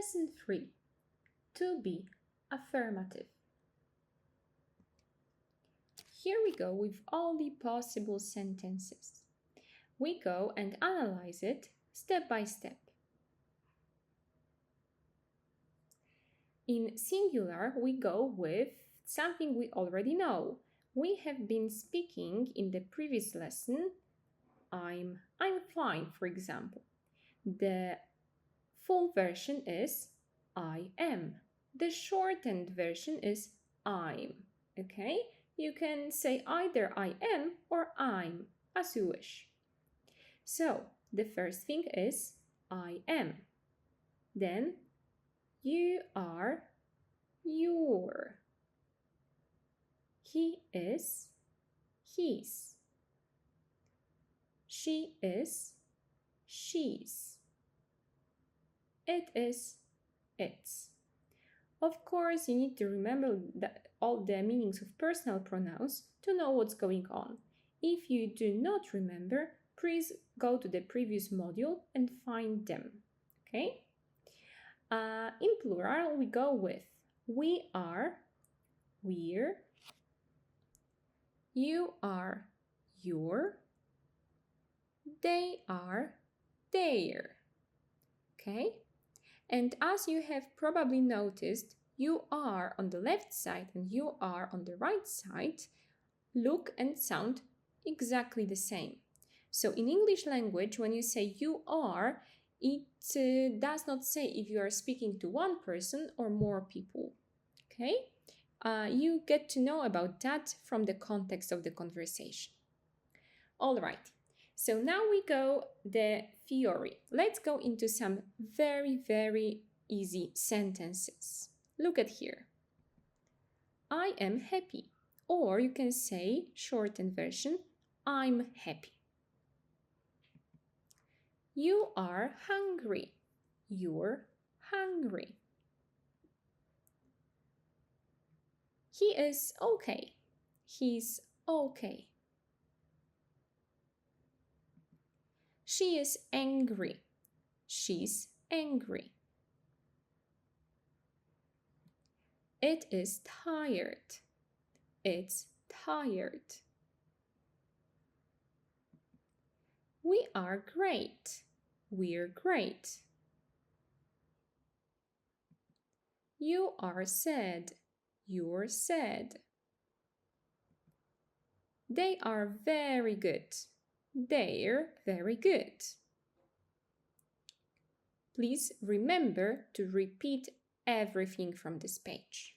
Lesson 3. To be affirmative. Here we go with all the possible sentences. We go and analyze it step by step. In singular, we go with something we already know. We have been speaking in the previous lesson, I'm fine, for example. The full version is I am. The shortened version is I'm. Okay? You can say either I am or I'm, as you wish. So, the first thing is I am. Then, you are, your. He is, his. She is, she's. It is, its. Of course, you need to remember all the meanings of personal pronouns to know what's going on. If you do not remember, please go to the previous module and find them. Okay? In plural, we go with we are, we're, you are, your, they are, their. Okay? And as you have probably noticed, you are on the left side and you are on the right side look and sound exactly the same. So in English language, when you say you are, it does not say if you are speaking to one person or more people. Okay? You get to know about that from the context of the conversation. All right. So now we go the theory. Let's go into some very, very easy sentences. Look at here. I am happy. Or you can say, shortened version, I'm happy. You are hungry. You're hungry. He is okay. He's okay. She is angry. She's angry. It is tired. It's tired. We are great. We're great. You are sad. You're sad. They are very good. They're very good. Please remember to repeat everything from this page.